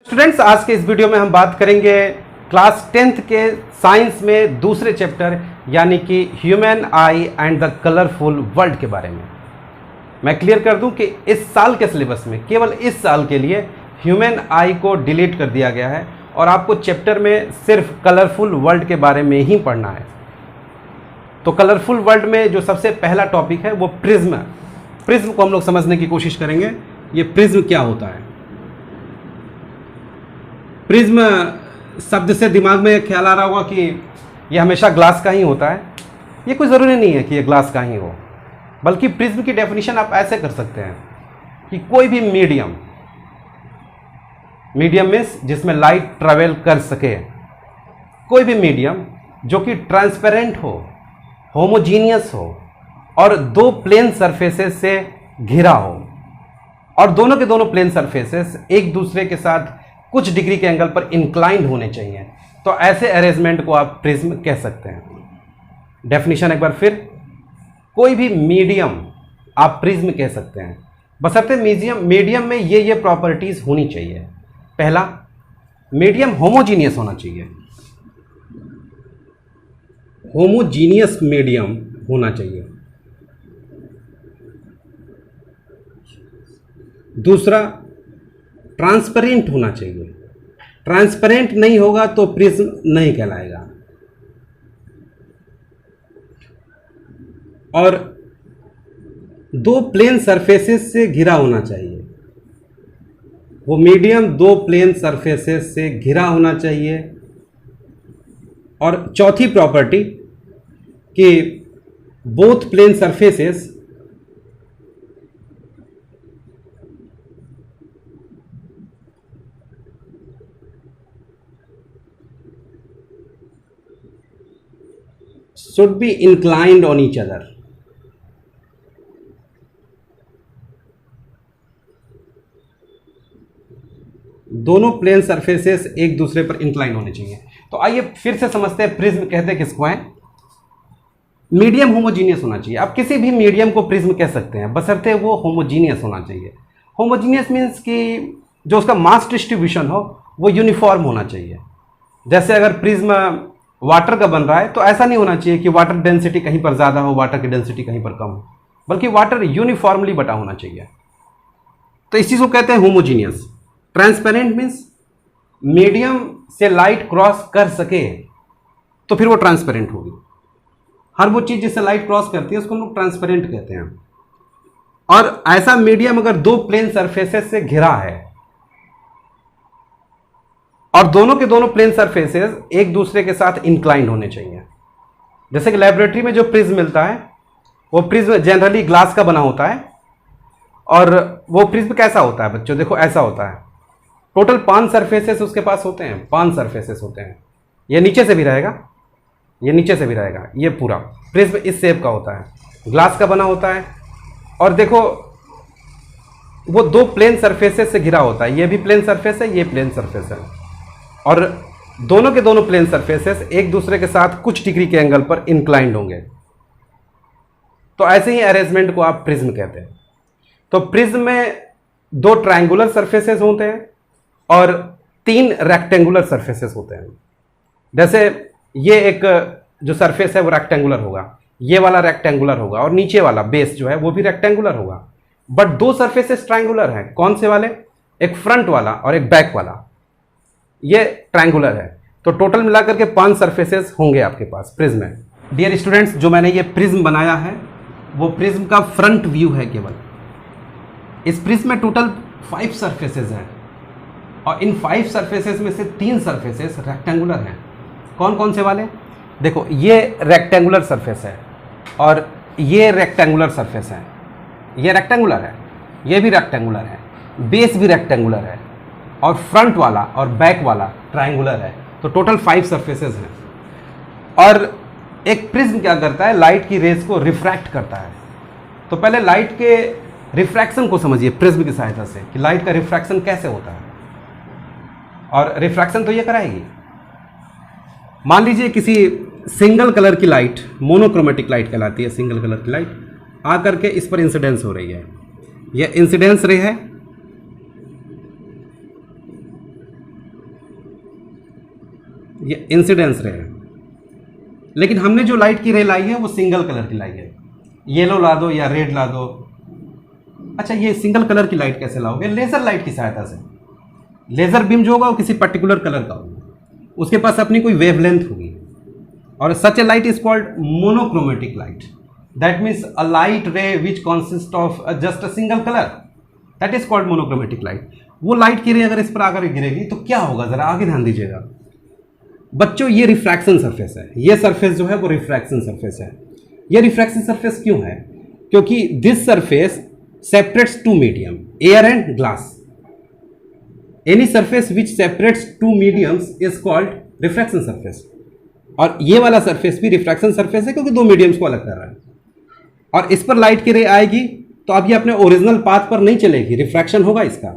Students, आज के इस वीडियो में हम बात करेंगे क्लास 10th के साइंस में दूसरे चैप्टर यानी कि human I and the colourful world के बारे में। मैं क्लियर कर दूं कि इस साल के सिलेबस में केवल इस साल के लिए ह्यूमन आई को डिलीट कर दिया गया है और आपको चैप्टर में सिर्फ कलरफुल वर्ल्ड के बारे में ही पढ़ना है। तो कलरफुल वर्ल्ड में जो सबसे पहला टॉपिक है वो प्रिज्म। प्रिज्म को हम लोग समझने की कोशिश करेंगे। ये प्रिज्म क्या होता है? प्रिज्म शब्द से दिमाग में ख्याल आ रहा होगा कि ये हमेशा ग्लास का ही होता है। ये कोई ज़रूरी नहीं है कि ये ग्लास का ही हो, बल्कि प्रिज्म की डेफिनेशन आप ऐसे कर सकते हैं कि कोई भी मीडियम मीन्स जिसमें लाइट ट्रेवल कर सके, कोई भी मीडियम जो कि ट्रांसपेरेंट हो, होमोजीनियस हो और दो प्लेन सरफेसेस से घिरा हो और दोनों के दोनों प्लेन सरफेसेस एक दूसरे के साथ कुछ डिग्री के एंगल पर इंक्लाइंड होने चाहिए, तो ऐसे अरेंजमेंट को आप प्रिज्म कह सकते हैं। डेफिनेशन एक बार फिर, कोई भी मीडियम आप प्रिज्म कह सकते हैं, बशर्ते मीडियम में ये प्रॉपर्टीज होनी चाहिए। पहला, मीडियम होमोजीनियस होना चाहिए, होमोजीनियस मीडियम होना चाहिए। दूसरा, ट्रांसपेरेंट होना चाहिए। ट्रांसपेरेंट नहीं होगा तो प्रिज्म नहीं कहलाएगा। और दो प्लेन सरफेसेस से घिरा होना चाहिए। वो मीडियम दो प्लेन सरफेसेस से घिरा होना चाहिए। और चौथी प्रॉपर्टी कि both plane surfaces should be inclined on each other। दोनों प्लेन सरफेसेस एक दूसरे पर इंक्लाइन होने चाहिए। तो आइए फिर से समझते हैं प्रिज्म कहते किसको है। मीडियम होमोजीनियस होना चाहिए। आप किसी भी मीडियम को प्रिज्म कह सकते हैं, बशर्ते वो होमोजीनियस होना चाहिए। होमोजीनियस मीन्स कि जो उसका मास डिस्ट्रीब्यूशन हो वो यूनिफॉर्म होना चाहिए। जैसे अगर प्रिज्म वाटर का बन रहा है तो ऐसा नहीं होना चाहिए कि वाटर डेंसिटी कहीं पर ज़्यादा हो, वाटर की डेंसिटी कहीं पर कम हो, बल्कि वाटर यूनिफॉर्मली बटा होना चाहिए। तो इस चीज़ को कहते हैं होमोजीनियस। ट्रांसपेरेंट मीन्स मीडियम से लाइट क्रॉस कर सके तो फिर वो ट्रांसपेरेंट होगी। हर वो चीज़ जिससे लाइट क्रॉस करती है उसको हम लोग ट्रांसपेरेंट कहते हैं। और ऐसा मीडियम अगर दो प्लेन सरफेसेस से घिरा है और दोनों के दोनों प्लेन सरफेसेस एक दूसरे के साथ इंक्लाइंड होने चाहिए। जैसे कि लेबोरेटरी में जो प्रिज्म मिलता है वो प्रिज्म जनरली ग्लास का बना होता है। और वो प्रिज्म कैसा होता है बच्चों? देखो ऐसा होता है। टोटल 5 सरफेसेस उसके पास होते हैं, 5 सरफेसेस होते हैं। ये नीचे से भी रहेगा, ये नीचे से भी रहेगा। ये पूरा प्रिज्म इस शेप का होता है, ग्लास का बना होता है। और देखो वो दो प्लेन सरफेसेस से घिरा होता है। ये भी प्लेन सरफेस है, ये प्लेन सरफेस है। और दोनों के दोनों प्लेन सरफेसेस एक दूसरे के साथ कुछ डिग्री के एंगल पर इंक्लाइंड होंगे। तो ऐसे ही अरेंजमेंट को आप प्रिज्म कहते हैं। तो प्रिज्म में 2 ट्रायंगुलर सरफेसेस होते हैं और 3 रेक्टेंगुलर सरफेसेस होते हैं। जैसे ये एक जो सरफेस है वो रेक्टेंगुलर होगा, ये वाला रेक्टेंगुलर होगा और नीचे वाला बेस जो है वो भी रेक्टेंगुलर होगा। बट 2 सरफेसेस ट्रायंगुलर हैं। कौन से वाले? एक फ्रंट वाला और एक बैक वाला। ये ट्रायंगुलर है। तो टोटल मिलाकर के 5 सरफेसेस होंगे आपके पास प्रिज्म में। डियर स्टूडेंट्स, जो मैंने ये प्रिज्म बनाया है वो प्रिज्म का फ्रंट व्यू है केवल। इस प्रिज्म में टोटल 5 सरफेसेस हैं और इन 5 सरफेसेस में से 3 सरफेसेस रेक्टेंगुलर हैं। कौन कौन से वाले? देखो, ये रेक्टेंगुलर सरफेस है और ये रेक्टेंगुलर सरफेस है। ये रेक्टेंगुलर है, ये भी रेक्टेंगुलर है, बेस भी रेक्टेंगुलर है और फ्रंट वाला और बैक वाला ट्रायंगुलर है। तो टोटल 5 सरफेसेस हैं। और एक प्रिज्म क्या करता है? लाइट की रेज को रिफ्रैक्ट करता है। तो पहले लाइट के रिफ्रैक्शन को समझिए प्रिज्म की सहायता से कि लाइट का रिफ्रैक्शन कैसे होता है। और रिफ्रैक्शन तो ये कराएगी। मान लीजिए किसी सिंगल कलर की लाइट, मोनोक्रोमेटिक लाइट कहलाती है सिंगल कलर की लाइट, आकर के इस पर इंसिडेंस हो रही है। यह इंसिडेंस रे है ये इंसिडेंस रे है, लेकिन हमने जो लाइट की रे लाई है वो सिंगल कलर की लाई है। येलो ला दो या रेड ला दो। अच्छा, ये सिंगल कलर की लाइट कैसे लाओगे? लेज़र लाइट की सहायता से। लेज़र बीम जो होगा वो किसी पर्टिकुलर कलर का होगा, उसके पास अपनी कोई वेवलेंथ होगी, और such a light is called monochromatic light. That means a light ray which consist of just a single colour, that is called monochromatic light. वो लाइट की रे अगर इस पर आकर गिरेगी तो क्या होगा, जरा आगे ध्यान दीजिएगा बच्चों। ये रिफ्रैक्शन सरफेस है, ये सरफेस जो है वो रिफ्रैक्शन सरफेस है। ये रिफ्रैक्शन सरफेस क्यों है? क्योंकि this surface separates two medium, air and glass. Any surface which separates two mediums is called refraction surface. और ये वाला सरफेस भी रिफ्रैक्शन सरफेस है क्योंकि दो मीडियम्स को अलग कर रहा है। और इस पर लाइट की रे आएगी तो अब ये अपने ओरिजिनल पाथ पर नहीं चलेगी, रिफ्रैक्शन होगा इसका।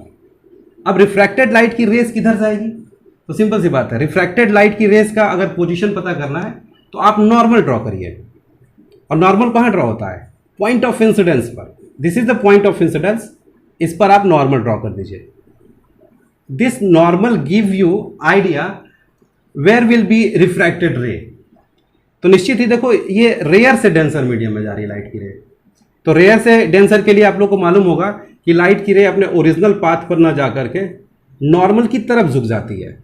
अब रिफ्रैक्टेड लाइट की रेस किधर जाएगी? तो सिंपल सी बात है, रिफ्रैक्टेड लाइट की रेस का अगर पोजीशन पता करना है तो आप नॉर्मल ड्रॉ करिए। और नॉर्मल कहाँ ड्रॉ होता है? पॉइंट ऑफ इंसिडेंस पर। This is the point of incidence, इस पर आप नॉर्मल ड्रॉ कर दीजिए। This normal give you idea where will be refracted ray. तो निश्चित ही देखो, ये रेयर से डेंसर मीडियम में जा रही है लाइट की रे। तो रेयर से डेंसर के लिए आप लोग को मालूम होगा कि लाइट की रे अपने ओरिजिनल पाथ पर ना जाकर के नॉर्मल की तरफ झुक जाती है।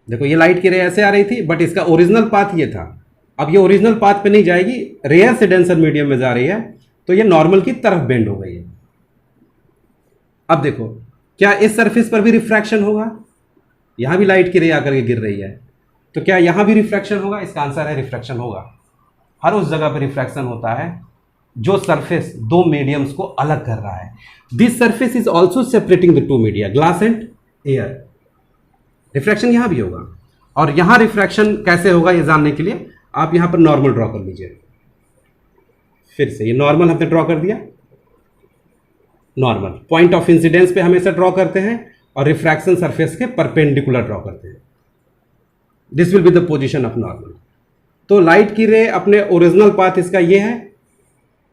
देखो, ये लाइट की रे ऐसे आ रही थी, बट इसका ओरिजिनल पाथ ये था। अब ये ओरिजिनल पाथ पे नहीं जाएगी, रेयर से डेंसर मीडियम में जा रही है, तो ये नॉर्मल की तरफ बेंड हो गई है। अब देखो, क्या इस सरफेस पर भी रिफ्रैक्शन होगा? यहां भी लाइट की रे आकर के गिर रही है, तो क्या यहां भी रिफ्रैक्शन होगा? इसका आंसर है रिफ्रैक्शन होगा। हर उस जगह पर रिफ्रैक्शन होता है जो सरफेस दो मीडियम्स को अलग कर रहा है। This surface is also separating the two media, glass and air. Refraction यहां भी होगा। और यहां रिफ्रैक्शन कैसे होगा ये जानने के लिए आप यहां पर नॉर्मल ड्रॉ कर लीजिए। फिर से ये नॉर्मल हमने ड्रॉ कर दिया। नॉर्मल पॉइंट ऑफ इंसिडेंस पे हमेशा ड्रॉ करते हैं और रिफ्रैक्शन सरफेस के परपेंडिकुलर ड्रॉ करते हैं। This will be the position of normal. तो लाइट की रे अपने ओरिजिनल पाथ इसका ये है,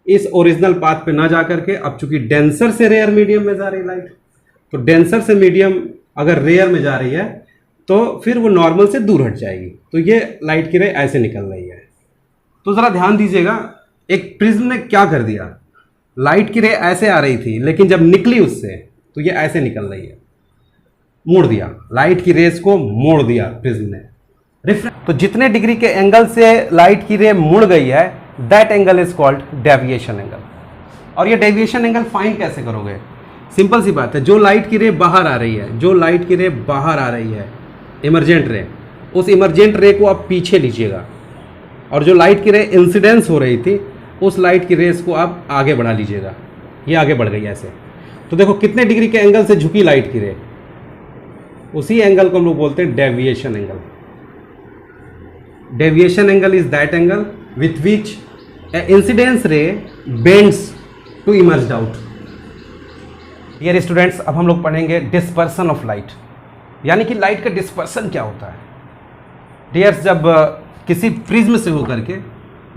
इस ओरिजिनल पाथ पे ना जाकर के अब चूंकि डेंसर से रेयर मीडियम में जा रही लाइट, तो डेंसर से मीडियम अगर रेयर में जा रही है तो फिर वो नॉर्मल से दूर हट जाएगी। तो ये लाइट की रे ऐसे निकल रही है। तो जरा ध्यान दीजिएगा, एक प्रिज्म ने क्या कर दिया, लाइट की रे ऐसे आ रही थी, लेकिन जब निकली उससे तो ये ऐसे निकल रही है, मोड़ दिया, लाइट की रेस को मोड़ दिया प्रिज्म ने। तो जितने डिग्री के एंगल से लाइट की रे मुड़ गई है, that angle is called deviation angle. और ये डेविएशन एंगल फाइंड कैसे करोगे? सिंपल सी बात है, जो लाइट की रे बाहर आ रही है, जो लाइट की रे बाहर आ रही है, इमर्जेंट रे, उस इमर्जेंट रे को आप पीछे लीजिएगा, और जो लाइट की रे इंसिडेंस हो रही थी उस लाइट की रेस को आप आगे बढ़ा लीजिएगा। ये आगे बढ़ गई ऐसे। तो देखो कितने डिग्री के एंगल से झुकी लाइट की रे, उसी एंगल को हम लोग बोलते हैं deviation angle. Deviation angle is that angle with which incidence ray bends to emerge out. Dear students, अब हम लोग पढ़ेंगे डिस्पर्सन ऑफ लाइट, यानी कि लाइट का डिस्पर्सन क्या होता है। डियर्स, जब किसी प्रिज्म से होकर के,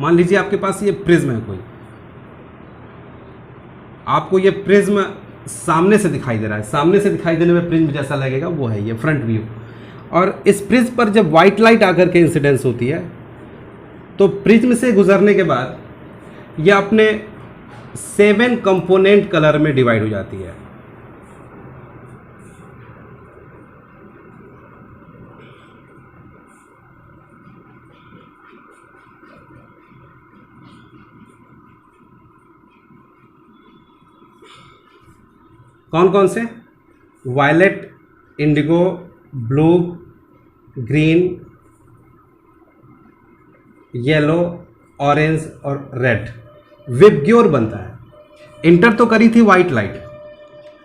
मान लीजिए आपके पास ये प्रिज्म है कोई, आपको ये प्रिज्म सामने से दिखाई दे रहा है, सामने से दिखाई देने में प्रिज्म जैसा लगेगा, वो है ये फ्रंट व्यू। और इस प्रिज्म पर जब व्हाइट लाइट आकर के इंसिडेंस होती है तो प्रिज्म से गुजरने के बाद यह अपने 7 कंपोनेंट कलर में डिवाइड हो जाती है। कौन कौन से? Violet, indigo, blue, green, yellow, orange और रेड। विबग्योर बनता है। इंटर तो करी थी वाइट लाइट,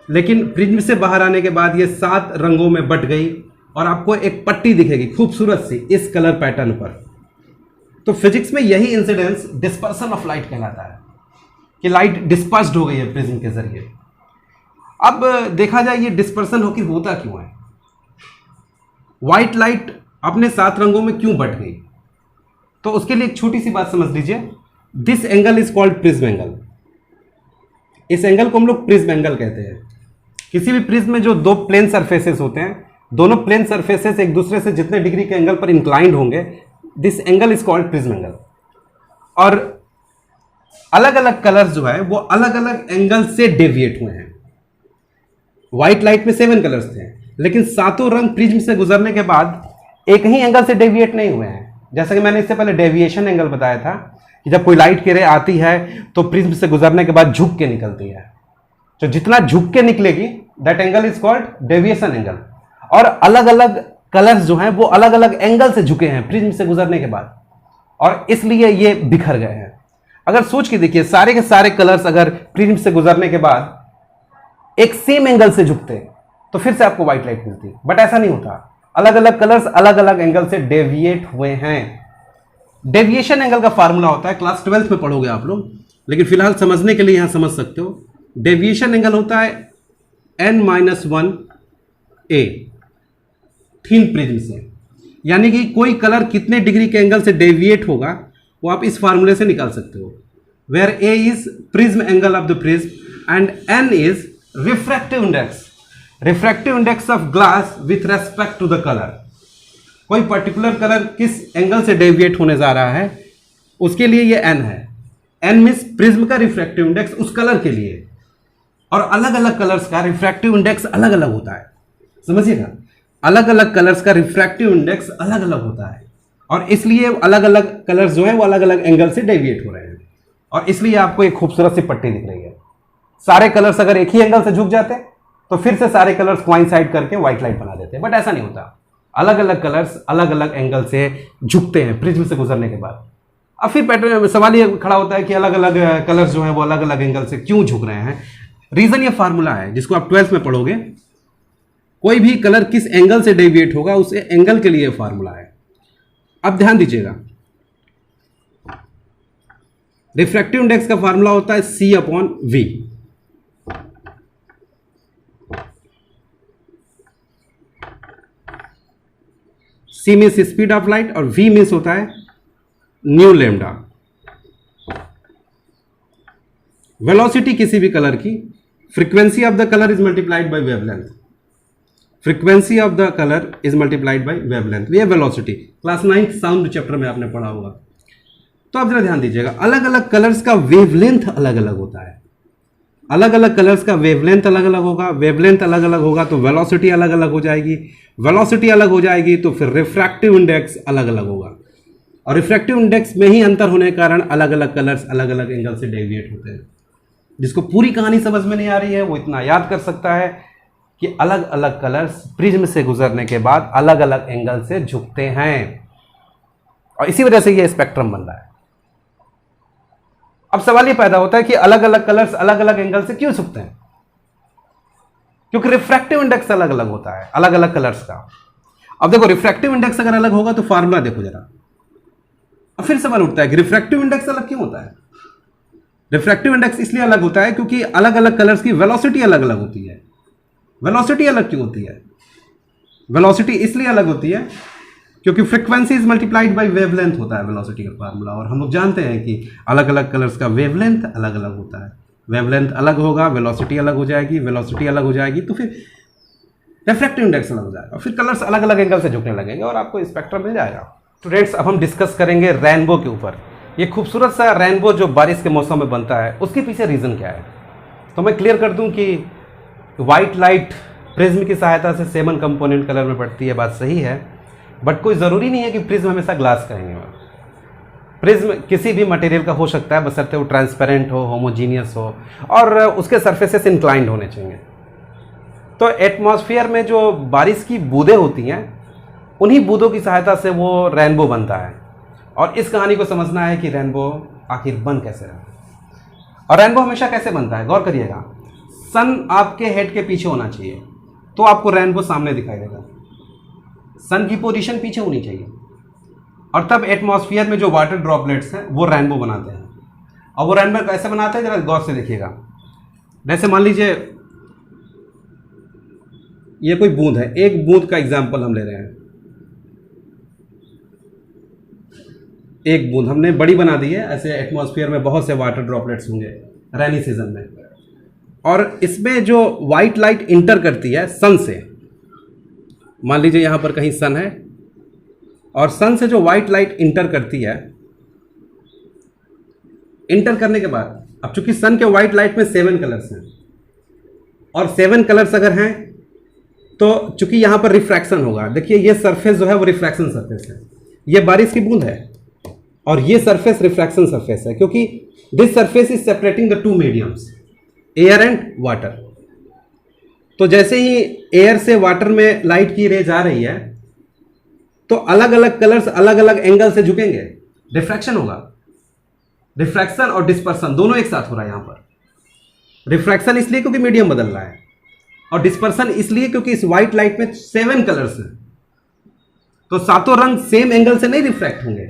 लेकिन प्रिज्म से बाहर आने के बाद ये 7 रंगों में बट गई और आपको एक पट्टी दिखेगी खूबसूरत सी इस कलर पैटर्न पर। तो फिजिक्स में यही इंसिडेंस डिस्पर्सन ऑफ लाइट कहलाता है कि लाइट डिस्पर्स्ड हो गई है प्रिज्म के जरिए। अब देखा जाए ये डिस्पर्सन होता क्यों है, व्हाइट लाइट अपने 7 रंगों में क्यों बट गई? तो उसके लिए एक छोटी सी बात समझ लीजिए। This angle is called prism angle. इस एंगल को हम लोग प्रिज्म एंगल कहते हैं। किसी भी प्रिज्म में जो 2 प्लेन सरफेसेस होते हैं दोनों प्लेन सरफेसेस एक दूसरे से जितने डिग्री के एंगल पर इंक्लाइंड होंगे, this angle is called prism angle. और अलग अलग कलर्स जो है वो अलग अलग एंगल से डेविएट हुए हैं। व्हाइट लाइट में 7 कलर्स थे, लेकिन सातों रंग प्रिज्म से गुजरने के बाद एक ही एंगल से डेविएट नहीं हुए हैं। जैसा कि मैंने इससे पहले डेविएशन एंगल बताया था कि जब कोई लाइट की रे आती है तो प्रिज्म से गुजरने के बाद झुक के निकलती है, तो जितना झुक के निकलेगी that angle is called deviation angle. और अलग अलग कलर्स जो हैं वो अलग अलग एंगल से झुके हैं प्रिज्म से गुजरने के बाद, और इसलिए ये बिखर गए हैं। अगर सोच के देखिए, सारे के सारे कलर्स अगर प्रिज्म से गुजरने के बाद एक सेम एंगल से झुकते तो फिर से आपको व्हाइट लाइट मिलती, बट ऐसा नहीं होता। अलग अलग कलर्स अलग अलग एंगल से डेविएट हुए हैं। डेविएशन एंगल का फार्मूला होता है, क्लास 12th में पढ़ोगे आप लोग, लेकिन फिलहाल समझने के लिए यहां समझ सकते हो। डेविएशन एंगल होता है n-1 थीन प्रिज्म से, यानी कि कोई कलर कितने डिग्री के एंगल से डेविएट होगा वो आप इस फार्मूले से निकाल सकते हो, where a is prism angle of the prism and n is refractive index, refractive index of glass with respect to the colour. कोई पर्टिकुलर कलर किस एंगल से डेविएट होने जा रहा है उसके लिए ये n है। n मीन्स प्रिज्म का रिफ्रैक्टिव इंडेक्स उस कलर के लिए, और अलग अलग कलर्स का रिफ्रैक्टिव इंडेक्स अलग अलग होता है। समझिएगा, अलग अलग कलर्स का रिफ्रैक्टिव इंडेक्स अलग अलग होता है, और इसलिए अलग अलग कलर्स जो है वो अलग अलग एंगल से डेविएट हो रहे हैं, और इसलिए आपको एक खूबसूरत सी पट्टी दिख रही है। सारे कलर्स अगर एक ही एंगल से झुक जाते तो फिर से सारे कलर्स कोइंसाइड करके व्हाइट लाइट बना देते, बट ऐसा नहीं होता। अलग अलग कलर्स अलग अलग एंगल से झुकते हैं प्रिज्म से गुजरने के बाद। अब फिर पैटर्न सवाल ये खड़ा होता है कि अलग अलग कलर्स जो है वो अलग अलग एंगल से क्यों झुक रहे हैं। रीजन ये फार्मूला है जिसको आप 12th में पढ़ोगे। कोई भी कलर किस एंगल से डेविएट होगा उस एंगल के लिए फार्मूला है। अब ध्यान दीजिएगा, रिफ्रैक्टिव इंडेक्स का फार्मूला होता है C/V। C means speed of light और V मीन्स होता है न्यू लैम्डा। वेलोसिटी किसी भी कलर की, frequency of the colour is multiplied by wavelength, frequency of the colour is multiplied by wavelength, ये velocity class 9th sound chapter में आपने पढ़ा होगा। तो आप जरा ध्यान दीजिएगा, अलग अलग कलर्स का वेवलेंथ अलग अलग होता है। अलग अलग कलर्स का वेवलेंथ अलग अलग होगा, वेवलेंथ अलग अलग होगा तो वेलोसिटी अलग अलग हो जाएगी, वेलोसिटी अलग हो जाएगी तो फिर रिफ्रैक्टिव इंडेक्स अलग अलग होगा, और रिफ्रैक्टिव इंडेक्स में ही अंतर होने के कारण अलग अलग कलर्स अलग अलग एंगल से डेविएट होते हैं। जिसको पूरी कहानी समझ में नहीं आ रही है वो इतना याद कर सकता है कि अलग अलग कलर्स प्रिज्म से गुजरने के बाद अलग अलग एंगल से झुकते हैं, और इसी वजह से ये स्पेक्ट्रम बन रहा है। अब सवाल ये पैदा होता है कि अलग अलग कलर्स अलग अलग एंगल से क्यों झुकते हैं? क्योंकि रिफ्रैक्टिव इंडेक्स अलग अलग होता है अलग अलग कलर्स का। अब देखो, रिफ्रैक्टिव इंडेक्स अगर अलग होगा तो फार्मूला देखो जरा। अब फिर सवाल उठता है कि रिफ्रैक्टिव इंडेक्स अलग क्यों होता है? रिफ्रैक्टिव इंडेक्स इसलिए अलग होता है क्योंकि अलग अलग कलर्स की वेलोसिटी अलग अलग होती है। वेलोसिटी अलग क्यों होती है? वेलोसिटी इसलिए अलग होती है क्योंकि frequency is multiplied by wavelength होता है वेलोसिटी का फार्मूला, और हम लोग जानते हैं कि अलग अलग कलर्स का वेवलेंथ अलग अलग होता है। वेवलेंथ अलग होगा, वेलोसिटी अलग हो जाएगी, वेलोसिटी अलग हो जाएगी तो फिर रिफ्रैक्टिव इंडेक्स अलग हो जाएगा, फिर कलर्स अलग अलग एंगल से झुकने लगेंगे और आपको स्पेक्ट्रम मिल जाएगा। स्टूडेंट्स, अब हम डिस्कस करेंगे रेनबो के ऊपर। ये खूबसूरत सा रेनबो जो बारिश के मौसम में बनता है उसके पीछे रीज़न क्या है। तो मैं क्लियर कर दूं कि वाइट लाइट प्रिज्म की सहायता से 7 कंपोनेंट कलर में पड़ती है, बात सही है, बट कोई ज़रूरी नहीं है कि प्रिज्म हमेशा ग्लास का ही हो। प्रिज्म किसी भी मटेरियल का हो सकता है, बशर्ते वो ट्रांसपेरेंट हो, होमोजीनियस हो, और उसके सरफेसेस इंक्लाइंड होने चाहिए। तो एटमॉस्फेयर में जो बारिश की बूंदें होती हैं उन्हीं बूंदों की सहायता से वो रेनबो बनता है, और इस कहानी को समझना है कि रेनबो आखिर बन कैसे रहा है। और रेनबो हमेशा कैसे बनता है, गौर करिएगा। सन आपके हेड के पीछे होना चाहिए तो आपको रेनबो सामने दिखाई देगा। सन की पोजीशन पीछे होनी चाहिए, और तब एटमॉस्फेयर में जो वाटर ड्रॉपलेट्स हैं वो रेनबो बनाते हैं। और वो रेनबो कैसे बनाते हैं जरा गौर से देखिएगा। जैसे मान लीजिए ये कोई बूंद है, एक बूंद का एग्जाम्पल हम ले रहे हैं। एक बूंद हमने बड़ी बना दी है, ऐसे एटमॉस्फेयर में बहुत से वाटर ड्रॉपलेट्स होंगे रेनी सीजन में, और इसमें जो वाइट लाइट इंटर करती है सन से, मान लीजिए यहाँ पर कहीं सन है और सन से जो वाइट लाइट इंटर करती है, इंटर करने के बाद अब चूंकि सन के वाइट लाइट में 7 कलर्स हैं और 7 कलर्स अगर हैं तो चूंकि यहां पर रिफ्रैक्शन होगा, देखिए ये सरफेस जो है वो रिफ्रैक्शन सरफेस है, ये बारिश की बूंद है और ये सरफेस रिफ्रैक्शन सरफेस है, क्योंकि this surface is separating the 2 mediums, air and water. तो जैसे ही एयर से वाटर में लाइट की रे जा रही है तो अलग अलग कलर्स अलग अलग एंगल से झुकेंगे, रिफ्रैक्शन होगा। रिफ्रैक्शन और डिस्पर्सन दोनों एक साथ हो रहा है यहां पर। रिफ्रैक्शन इसलिए क्योंकि मीडियम बदल रहा है और डिस्पर्सन इसलिए क्योंकि इस व्हाइट लाइट में 7 कलर्स हैं, तो सातों रंग सेम एंगल से नहीं रिफ्रैक्ट होंगे,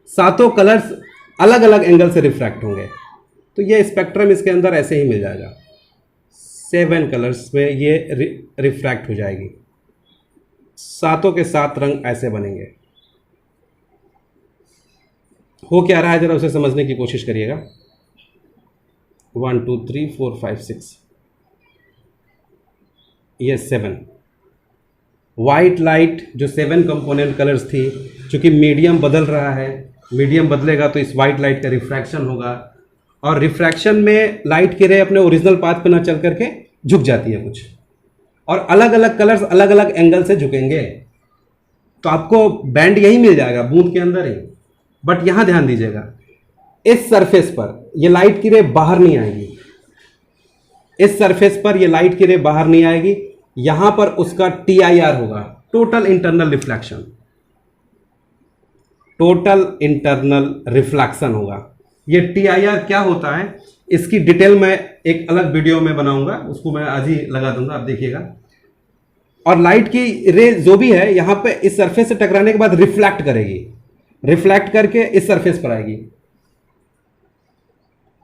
सातों कलर्स अलग अलग एंगल से रिफ्रैक्ट होंगे। तो ये स्पेक्ट्रम इसके अंदर ऐसे ही मिल जाएगा, 7 कलर्स में ये रिफ्रैक्ट हो जाएगी, सातों के 7 रंग ऐसे बनेंगे। हो क्या रहा है जरा उसे समझने की कोशिश करिएगा। 1 2 3 4 5 6, ये 7 वाइट लाइट जो 7 कंपोनेंट कलर्स थी, चूंकि मीडियम बदल रहा है, मीडियम बदलेगा तो इस वाइट लाइट का रिफ्रैक्शन होगा और रिफ्रैक्शन में लाइट की रे अपने ओरिजिनल पाथ पे ना चल करके झुक जाती है कुछ, और अलग अलग कलर्स अलग अलग एंगल से झुकेंगे, तो आपको बैंड यही मिल जाएगा बूंद के अंदर ही। बट यहां ध्यान दीजिएगा, इस सरफेस पर ये लाइट की रे बाहर नहीं आएगी, इस सरफेस पर ये लाइट की रे बाहर नहीं आएगी, यहां पर उसका TIR होगा, total internal reflection, total internal reflection होगा। ये TIR क्या होता है इसकी डिटेल मैं एक अलग वीडियो में बनाऊंगा, उसको मैं आज ही लगा दूंगा, आप देखिएगा। और लाइट की रे जो भी है यहां पे इस सरफेस से टकराने के बाद रिफ्लेक्ट करेगी, रिफ्लेक्ट करके इस सरफेस पर आएगी।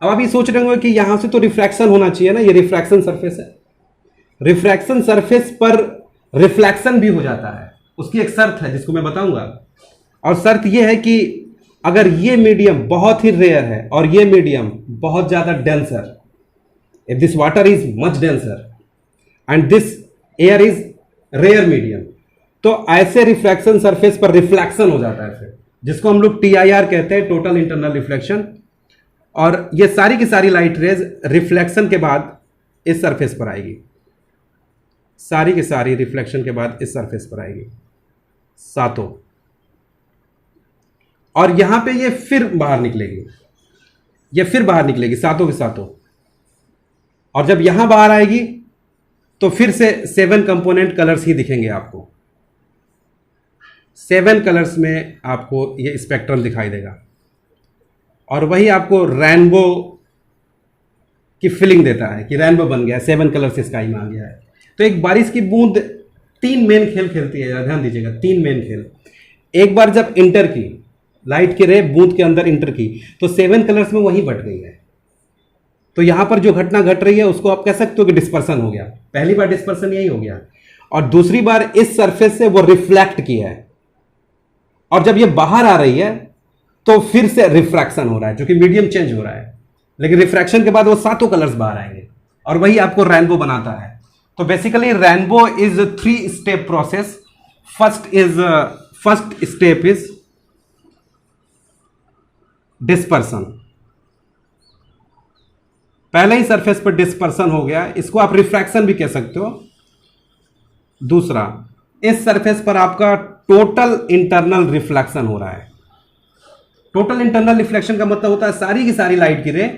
अब आप ये सोच रहे होंगे कि यहां से तो रिफ्रैक्शन होना चाहिए ना, ये रिफ्रैक्शन सरफेस है, रिफ्रैक्शन सरफेस पर रिफ्लेक्शन भी हो जाता है, उसकी एक शर्त है जिसको मैं बताऊंगा। और शर्त यह है कि अगर ये मीडियम बहुत ही रेयर है और ये मीडियम बहुत ज्यादा denser, if this water is much denser and this air is rare medium, तो ऐसे रिफ्रैक्शन सरफेस पर रिफ्लेक्शन हो जाता है फिर, जिसको हम लोग TIR कहते हैं, टोटल इंटरनल रिफ्लेक्शन। और ये सारी की सारी लाइट रेज रिफ्लेक्शन के बाद इस सरफेस पर आएगी, सारी की सारी रिफ्लेक्शन के बाद इस सरफेस पर आएगी, सातों, और यहां पे ये फिर बाहर निकलेगी, ये फिर बाहर निकलेगी सातों के सातों, और जब यहां बाहर आएगी तो फिर से 7 कंपोनेंट कलर्स ही दिखेंगे आपको, 7 कलर्स में आपको ये स्पेक्ट्रम दिखाई देगा, और वही आपको रेनबो की फीलिंग देता है कि रेनबो बन गया, 7 कलर से स्काई में आ गया है। तो एक बारिश की बूंद 3 मेन खेल खेलती है, ध्यान दीजिएगा, 3 मेन खेल। एक बार जब इंटर की लाइट की रे बूंद के अंदर इंटर की तो 7 कलर्स में वही बट गई है, तो यहां पर जो घटना घट रही है उसको आप कह सकते हो कि डिस्पर्सन हो गया। पहली बार डिस्पर्सन यही हो गया, और दूसरी बार इस सरफेस से वो रिफ्लेक्ट किया है, और जब ये बाहर आ रही है तो फिर से रिफ्रैक्शन हो रहा है, जो कि मीडियम चेंज हो रहा है, लेकिन रिफ्रैक्शन के बाद वो सातों कलर्स बाहर आएंगे और वही आपको रेनबो बनाता है। तो basically rainbow is 3 step process. First step is dispersion, पहले ही सरफेस पर डिस्पर्सन हो गया, इसको आप रिफ्रैक्शन भी कह सकते हो। दूसरा, इस सरफेस पर आपका टोटल इंटरनल रिफ्लेक्शन हो रहा है। टोटल इंटरनल रिफ्लेक्शन का मतलब होता है सारी की सारी लाइट की रे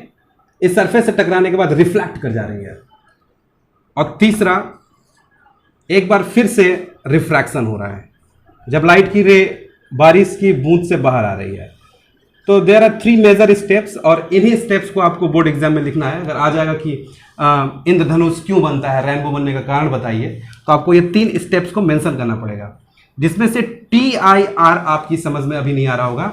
इस सरफेस से टकराने के बाद रिफ्लेक्ट कर जा रही है। और तीसरा, एक बार फिर से रिफ्रैक्शन हो रहा है जब लाइट की रे बारिश की बूंद से बाहर आ रही है। तो देयर आर 3 मेजर स्टेप्स, और इन्हीं स्टेप्स को आपको बोर्ड एग्जाम में लिखना है। अगर आ जाएगा कि इंद्रधनुष क्यों बनता है, रेनबो बनने का कारण बताइए, तो आपको ये 3 स्टेप्स को मेंशन करना पड़ेगा, जिसमें से TIR आपकी समझ में अभी नहीं आ रहा होगा।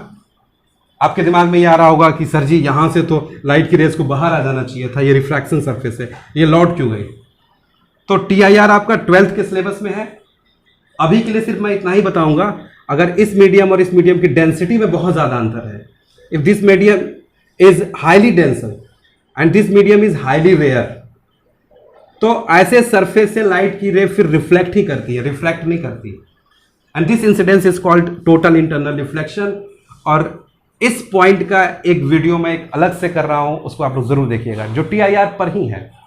आपके दिमाग में ये आ रहा होगा कि सर जी यहां से तो लाइट की रेज को बाहर आ जाना चाहिए था, ये रिफ्रैक्शन सरफेस है, ये लौट क्यों गई। तो TIR आपका 12th के सिलेबस में है। अभी के लिए सिर्फ मैं इतना ही बताऊंगा, अगर इस मीडियम और इस मीडियम की डेंसिटी में बहुत ज्यादा अंतर है, if this medium is highly denser and this medium is highly rare, तो ऐसे सरफेस से लाइट की रे फिर रिफ्लेक्ट ही करती है, रिफ्रैक्ट नहीं करती। And this incidence is called total internal reflection. और इस पॉइंट का एक वीडियो मैं एक अलग से कर रहा हूं, उसको आप लोग जरूर देखिएगा, जो TIR पर ही है।